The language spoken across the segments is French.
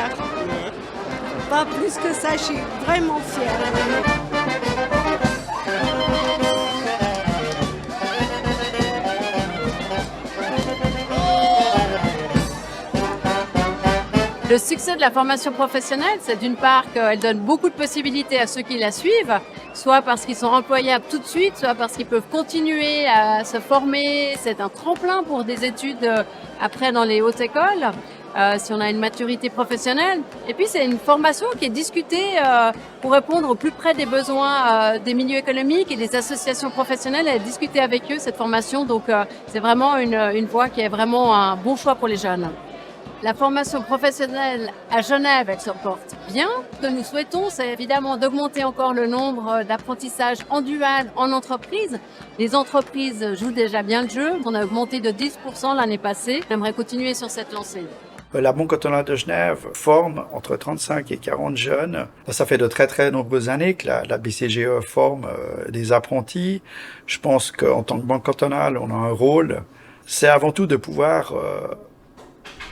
fière. Pas plus que ça, je suis vraiment fière. Le succès de la formation professionnelle, c'est d'une part qu'elle donne beaucoup de possibilités à ceux qui la suivent, soit parce qu'ils sont employables tout de suite, soit parce qu'ils peuvent continuer à se former. C'est un tremplin pour des études après dans les hautes écoles, si on a une maturité professionnelle. Et puis c'est une formation qui est discutée pour répondre au plus près des besoins des milieux économiques et des associations professionnelles. Elle est discutée avec eux, cette formation. Donc c'est vraiment une voie qui est vraiment un bon choix pour les jeunes. La formation professionnelle à Genève, elle se porte bien. Ce que nous souhaitons, c'est évidemment d'augmenter encore le nombre d'apprentissages en dual en entreprise. Les entreprises jouent déjà bien le jeu. On a augmenté de 10% l'année passée. J'aimerais continuer sur cette lancée. La Banque cantonale de Genève forme entre 35 et 40 jeunes. Ça fait de très très nombreuses années que la BCGE forme des apprentis. Je pense qu'en tant que Banque cantonale, on a un rôle. C'est avant tout de pouvoir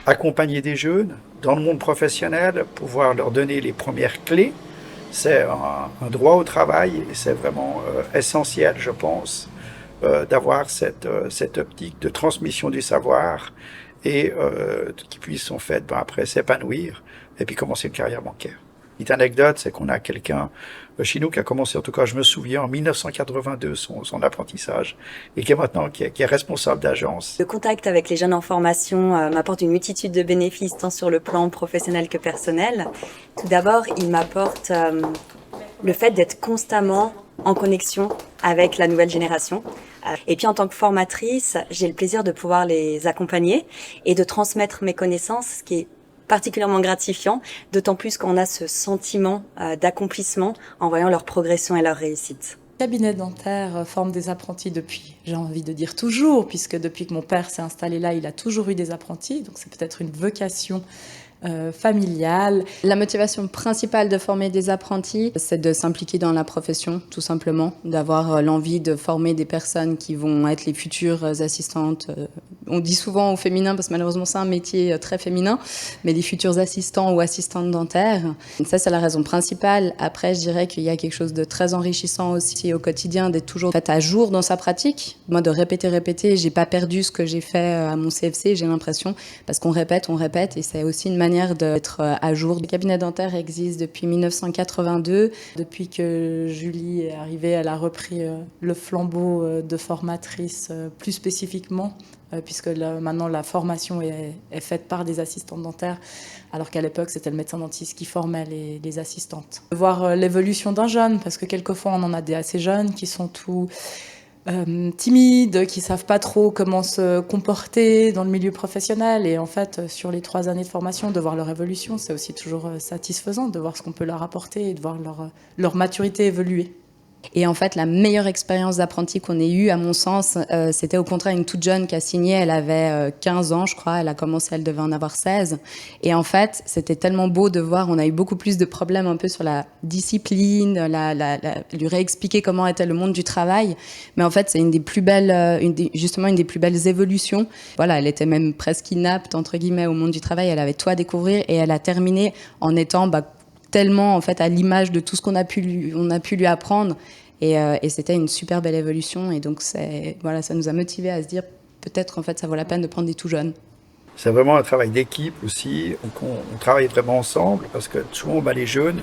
accompagner des jeunes dans le monde professionnel, pouvoir leur donner les premières clés. C'est un droit au travail et c'est vraiment essentiel, je pense, d'avoir cette optique de transmission du savoir et qu'ils puissent en fait après s'épanouir et puis commencer une carrière bancaire. Petite anecdote, c'est qu'on a quelqu'un chez nous qui a commencé, en tout cas je me souviens, en 1982 son apprentissage et qui est maintenant qui est responsable d'agence. Le contact avec les jeunes en formation m'apporte une multitude de bénéfices tant sur le plan professionnel que personnel. Tout d'abord, il m'apporte le fait d'être constamment en connexion avec la nouvelle génération. Et puis en tant que formatrice, j'ai le plaisir de pouvoir les accompagner et de transmettre mes connaissances, ce qui est particulièrement gratifiant, d'autant plus qu'on a ce sentiment d'accomplissement en voyant leur progression et leur réussite. Le cabinet dentaire forme des apprentis depuis, j'ai envie de dire toujours, puisque depuis que mon père s'est installé là, il a toujours eu des apprentis, donc c'est peut-être une vocation familiale. La motivation principale de former des apprentis, c'est de s'impliquer dans la profession, tout simplement, d'avoir l'envie de former des personnes qui vont être les futures assistantes. On dit souvent au féminin, parce que malheureusement c'est un métier très féminin, mais les futurs assistants ou assistantes dentaires. Ça, c'est la raison principale. Après, je dirais qu'il y a quelque chose de très enrichissant aussi au quotidien, d'être toujours fait à jour dans sa pratique. Moi, de répéter, j'ai pas perdu ce que j'ai fait à mon CFC, j'ai l'impression, parce qu'on répète, et c'est aussi une manière d'être à jour. Le cabinet dentaire existe depuis 1982. Depuis que Julie est arrivée, elle a repris le flambeau de formatrice plus spécifiquement, puisque maintenant la formation est faite par des assistantes dentaires, alors qu'à l'époque c'était le médecin dentiste qui formait les assistantes. Voir l'évolution d'un jeune, parce que quelquefois on en a des assez jeunes qui sont tout timides, qui savent pas trop comment se comporter dans le milieu professionnel. Et en fait, sur les 3 années de formation, de voir leur évolution, c'est aussi toujours satisfaisant de voir ce qu'on peut leur apporter et de voir leur maturité évoluer. Et en fait, la meilleure expérience d'apprenti qu'on ait eue, à mon sens, c'était au contraire une toute jeune qui a signé. Elle avait 15 ans, je crois. Elle a commencé, elle devait en avoir 16. Et en fait, c'était tellement beau de voir. On a eu beaucoup plus de problèmes un peu sur la discipline, lui réexpliquer comment était le monde du travail. Mais en fait, c'est une des plus belles, une des plus belles évolutions. Voilà, elle était même presque inapte, entre guillemets, au monde du travail. Elle avait tout à découvrir et elle a terminé en étant tellement en fait à l'image de tout ce qu'on a pu lui apprendre et c'était une super belle évolution et donc ça nous a motivés à se dire peut-être en fait ça vaut la peine de prendre des tout jeunes. C'est vraiment un travail d'équipe aussi, on travaille vraiment ensemble parce que souvent les jeunes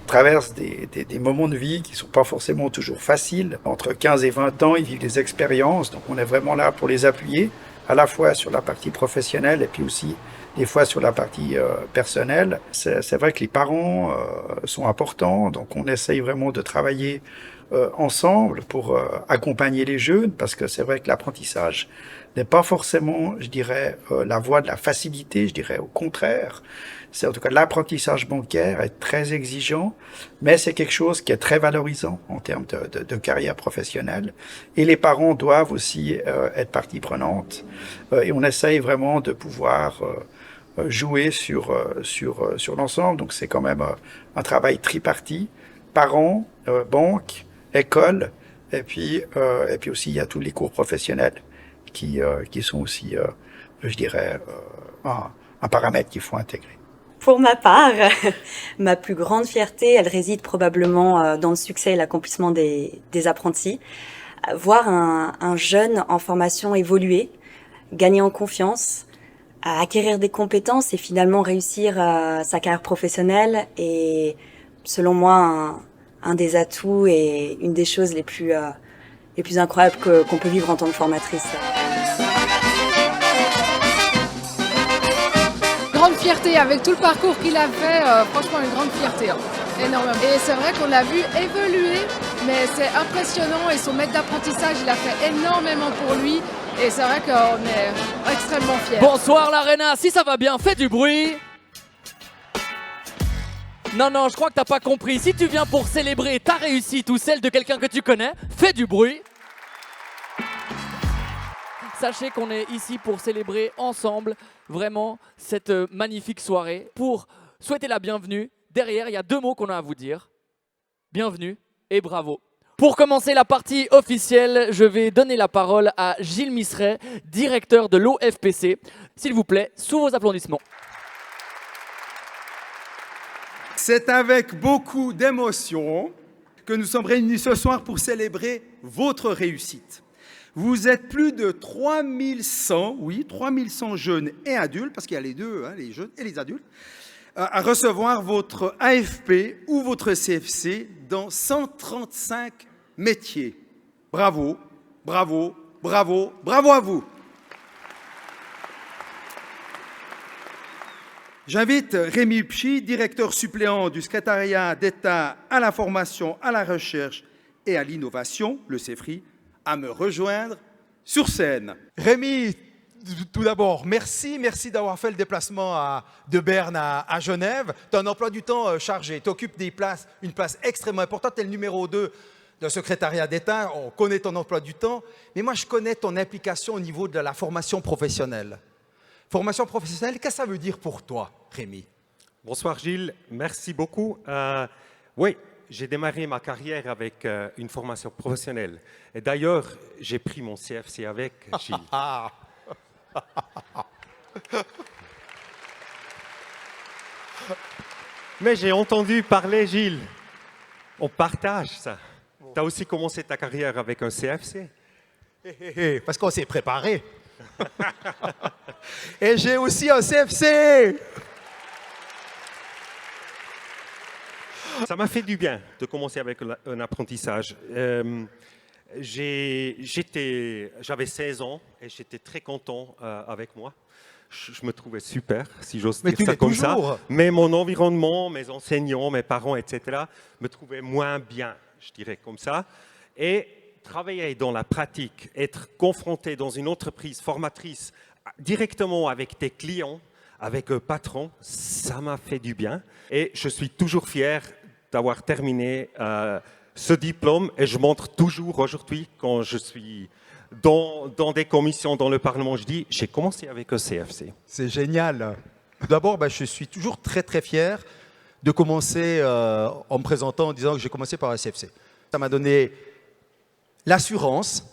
traversent des moments de vie qui sont pas forcément toujours faciles. Entre 15 et 20 ans, ils vivent des expériences, donc on est vraiment là pour les appuyer à la fois sur la partie professionnelle et puis aussi des fois sur la partie personnelle. C'est vrai que les parents sont importants, donc on essaye vraiment de travailler ensemble pour accompagner les jeunes, parce que c'est vrai que l'apprentissage n'est pas forcément, je dirais, la voie de la facilité, je dirais au contraire. C'est en tout cas l'apprentissage bancaire est très exigeant, mais c'est quelque chose qui est très valorisant en termes de carrière professionnelle. Et les parents doivent aussi être partie prenante. Et on essaye vraiment de pouvoir jouer sur l'ensemble. Donc c'est quand même un travail tripartite. Parents, banque, école, et puis aussi il y a tous les cours professionnels qui sont aussi, je dirais, un paramètre qu'il faut intégrer. Pour ma part, ma plus grande fierté, elle réside probablement dans le succès et l'accomplissement des apprentis. Voir un jeune en formation évoluer, gagner en confiance, acquérir des compétences et finalement réussir sa carrière professionnelle est, selon moi, un des atouts et une des choses les plus incroyables qu'on peut vivre en tant que formatrice. Grande fierté avec tout le parcours qu'il a fait, franchement une grande fierté, hein. Énormément. Et c'est vrai qu'on l'a vu évoluer, mais c'est impressionnant et son maître d'apprentissage, il a fait énormément pour lui et c'est vrai qu'on est extrêmement fiers. Bonsoir l'Arena, si ça va bien, fais du bruit. Non, je crois que t'as pas compris. Si tu viens pour célébrer ta réussite ou celle de quelqu'un que tu connais, fais du bruit. Sachez qu'on est ici pour célébrer ensemble vraiment cette magnifique soirée. Pour souhaiter la bienvenue, derrière, il y a 2 mots qu'on a à vous dire. Bienvenue et bravo. Pour commencer la partie officielle, je vais donner la parole à Gilles Misseret, directeur de l'OFPC. S'il vous plaît, sous vos applaudissements. C'est avec beaucoup d'émotion que nous sommes réunis ce soir pour célébrer votre réussite. Vous êtes plus de 3100, oui, 3100 jeunes et adultes, parce qu'il y a les deux, hein, les jeunes et les adultes, à recevoir votre AFP ou votre CFC dans 135 métiers. Bravo, bravo, bravo, bravo à vous. J'invite Rémi Pchy, directeur suppléant du secrétariat d'État à la formation, à la recherche et à l'innovation, le CEFRI, à me rejoindre sur scène. Rémi, tout d'abord, merci d'avoir fait le déplacement de Berne à Genève. Tu as un emploi du temps chargé, tu occupes une place extrêmement importante, tu es le numéro 2 d'un secrétariat d'État, on connaît ton emploi du temps, mais moi je connais ton implication au niveau de la formation professionnelle. Formation professionnelle, qu'est-ce que ça veut dire pour toi, Rémi? Bonsoir Gilles, merci beaucoup. Oui, j'ai démarré ma carrière avec une formation professionnelle. Et d'ailleurs, j'ai pris mon CFC avec Gilles. Mais j'ai entendu parler, Gilles. On partage ça. Tu as aussi commencé ta carrière avec un CFC. Parce qu'on s'est préparé. Et j'ai aussi un CFC. Ça m'a fait du bien de commencer avec un apprentissage. J'avais 16 ans et j'étais très content avec moi. Je me trouvais super, si j'ose dire ça comme ça. Mais mon environnement, mes enseignants, mes parents, etc., me trouvaient moins bien, je dirais comme ça. Et travailler dans la pratique, être confronté dans une entreprise formatrice directement avec tes clients, avec un patron, ça m'a fait du bien. Et je suis toujours fier d'avoir terminé ce diplôme et je montre toujours aujourd'hui quand je suis dans des commissions dans le Parlement, je dis j'ai commencé avec un CFC. C'est génial. D'abord, je suis toujours très très fier de commencer en me présentant en disant que j'ai commencé par un CFC. Ça m'a donné l'assurance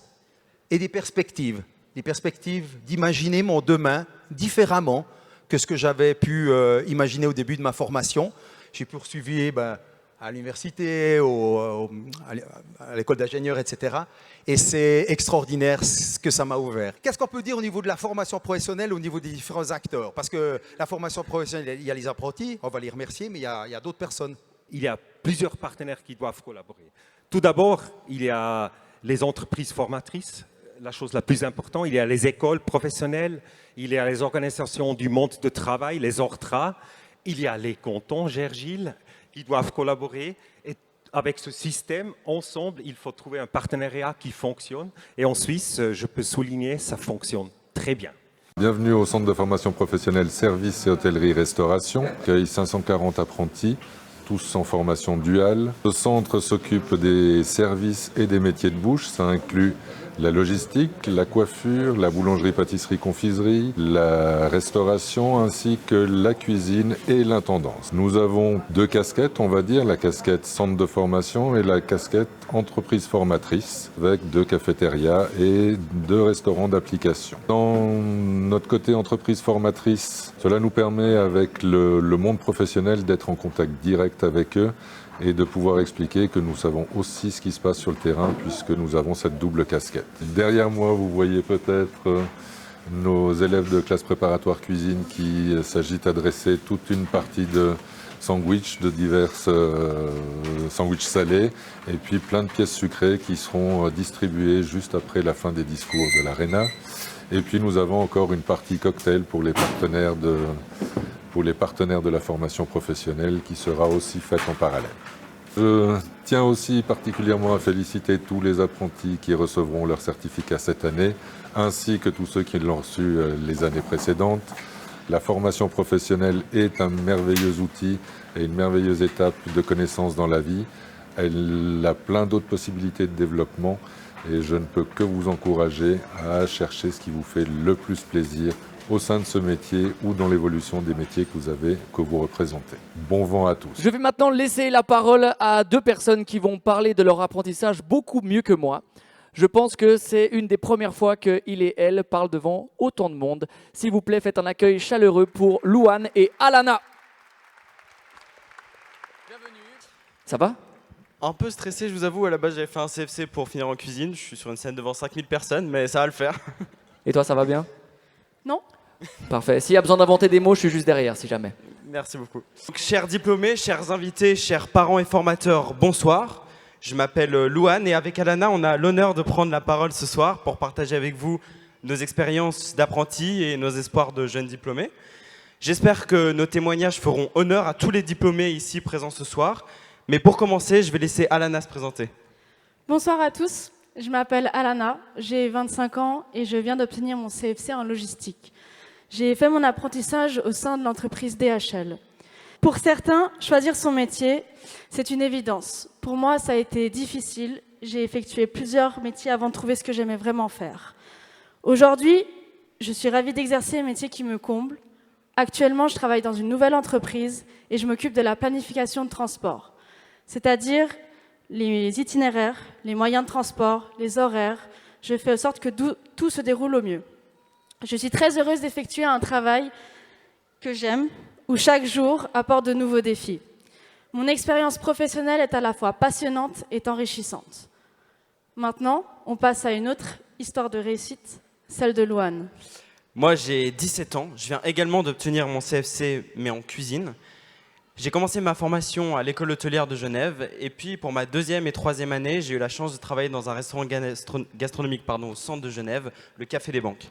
et des perspectives d'imaginer mon demain différemment que ce que j'avais pu imaginer au début de ma formation. J'ai poursuivi à l'université, à l'école d'ingénieur, etc. Et c'est extraordinaire ce que ça m'a ouvert. Qu'est-ce qu'on peut dire au niveau de la formation professionnelle, au niveau des différents acteurs? Parce que la formation professionnelle, il y a les apprentis, on va les remercier, mais il y a d'autres personnes. Il y a plusieurs partenaires qui doivent collaborer. Tout d'abord, il y a les entreprises formatrices. La chose la plus importante, il y a les écoles professionnelles, il y a les organisations du monde de travail, les ORTRA, il y a les cantons, Gilles, qui doivent collaborer. Et avec ce système, ensemble, il faut trouver un partenariat qui fonctionne. Et en Suisse, je peux souligner, ça fonctionne très bien. Bienvenue au Centre de formation professionnelle Services et Hôtellerie-Restauration, qui accueille 540 apprentis, tous en formation duale. Le centre s'occupe des services et des métiers de bouche, ça inclut La logistique, la coiffure, la boulangerie-pâtisserie-confiserie, la restauration ainsi que la cuisine et l'intendance. Nous avons 2 casquettes, on va dire, la casquette centre de formation et la casquette entreprise formatrice avec 2 cafétérias et 2 restaurants d'application. Dans notre côté entreprise formatrice, cela nous permet avec le monde professionnel d'être en contact direct avec eux et de pouvoir expliquer que nous savons aussi ce qui se passe sur le terrain puisque nous avons cette double casquette. Derrière moi, vous voyez peut-être nos élèves de classe préparatoire cuisine qui s'agitent à dresser toute une partie de sandwichs, de divers sandwichs salés et puis plein de pièces sucrées qui seront distribuées juste après la fin des discours de l'Arena. Et puis nous avons encore une partie cocktail pour les partenaires de la formation professionnelle qui sera aussi faite en parallèle. Je tiens aussi particulièrement à féliciter tous les apprentis qui recevront leur certificat cette année, ainsi que tous ceux qui l'ont reçu les années précédentes. La formation professionnelle est un merveilleux outil et une merveilleuse étape de connaissance dans la vie. Elle a plein d'autres possibilités de développement et je ne peux que vous encourager à chercher ce qui vous fait le plus plaisir au sein de ce métier ou dans l'évolution des métiers que vous représentez. Bon vent à tous. Je vais maintenant laisser la parole à 2 personnes qui vont parler de leur apprentissage beaucoup mieux que moi. Je pense que c'est une des premières fois qu'il et elle parlent devant autant de monde. S'il vous plaît, faites un accueil chaleureux pour Louane et Alana. Bienvenue. Ça va ? Un peu stressé, je vous avoue. À la base, j'avais fait un CFC pour finir en cuisine. Je suis sur une scène devant 5000 personnes, mais ça va le faire. Et toi, ça va bien ? Non. Parfait. S'il y a besoin d'inventer des mots, je suis juste derrière, si jamais. Merci beaucoup. Donc, chers diplômés, chers invités, chers parents et formateurs, bonsoir. Je m'appelle Louane et avec Alana, on a l'honneur de prendre la parole ce soir pour partager avec vous nos expériences d'apprentis et nos espoirs de jeunes diplômés. J'espère que nos témoignages feront honneur à tous les diplômés ici présents ce soir. Mais pour commencer, je vais laisser Alana se présenter. Bonsoir à tous, je m'appelle Alana, j'ai 25 ans et je viens d'obtenir mon CFC en logistique. J'ai fait mon apprentissage au sein de l'entreprise DHL. Pour certains, choisir son métier, c'est une évidence. Pour moi, ça a été difficile. J'ai effectué plusieurs métiers avant de trouver ce que j'aimais vraiment faire. Aujourd'hui, je suis ravie d'exercer un métier qui me comble. Actuellement, je travaille dans une nouvelle entreprise et je m'occupe de la planification de transport. C'est-à-dire les itinéraires, les moyens de transport, les horaires. Je fais en sorte que tout se déroule au mieux. Je suis très heureuse d'effectuer un travail que j'aime, où chaque jour apporte de nouveaux défis. Mon expérience professionnelle est à la fois passionnante et enrichissante. Maintenant, on passe à une autre histoire de réussite, celle de Louane. Moi, j'ai 17 ans. Je viens également d'obtenir mon CFC, mais en cuisine. J'ai commencé ma formation à l'école hôtelière de Genève. Et puis, pour ma 2e et 3e année, j'ai eu la chance de travailler dans un restaurant gastronomique au centre de Genève, le Café des Banques.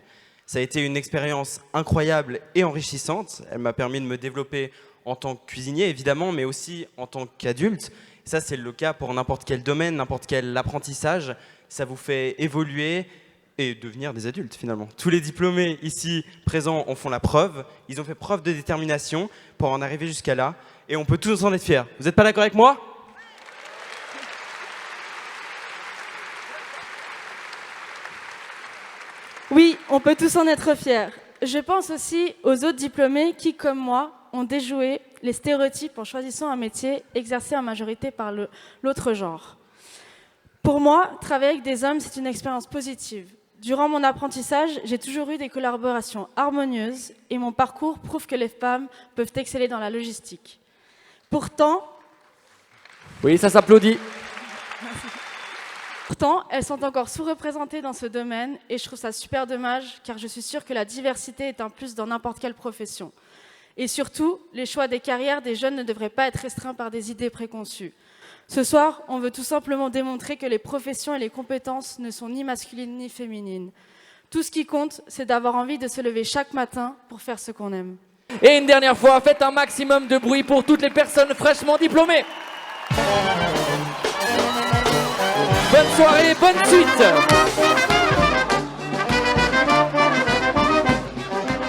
Ça a été une expérience incroyable et enrichissante. Elle m'a permis de me développer en tant que cuisinier, évidemment, mais aussi en tant qu'adulte. Ça, c'est le cas pour n'importe quel domaine, n'importe quel apprentissage. Ça vous fait évoluer et devenir des adultes, finalement. Tous les diplômés ici présents en font la preuve. Ils ont fait preuve de détermination pour en arriver jusqu'à là. Et on peut tous en être fiers. Vous n'êtes pas d'accord avec moi ? Oui, on peut tous en être fiers. Je pense aussi aux autres diplômés qui, comme moi, ont déjoué les stéréotypes en choisissant un métier exercé en majorité par l'autre genre. Pour moi, travailler avec des hommes, c'est une expérience positive. Durant mon apprentissage, j'ai toujours eu des collaborations harmonieuses et mon parcours prouve que les femmes peuvent exceller dans la logistique. Pourtant... Oui, ça s'applaudit. Pourtant, elles sont encore sous-représentées dans ce domaine et je trouve ça super dommage car je suis sûre que la diversité est un plus dans n'importe quelle profession. Et surtout, les choix des carrières des jeunes ne devraient pas être restreints par des idées préconçues. Ce soir, on veut tout simplement démontrer que les professions et les compétences ne sont ni masculines ni féminines. Tout ce qui compte, c'est d'avoir envie de se lever chaque matin pour faire ce qu'on aime. Et une dernière fois, faites un maximum de bruit pour toutes les personnes fraîchement diplômées. Bonne soirée, bonne suite.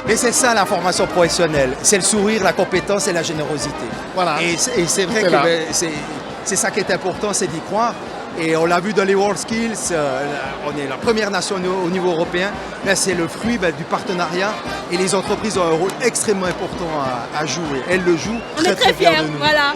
Mais c'est ça la formation professionnelle, c'est le sourire, la compétence et la générosité. Voilà. Et c'est vrai que c'est ça qui est important, c'est d'y croire. Et on l'a vu dans les WorldSkills, on est la première nation au niveau européen. Là, c'est le fruit du partenariat et les entreprises ont un rôle extrêmement important à jouer. Elles le jouent. On est très fiers, de nous. voilà.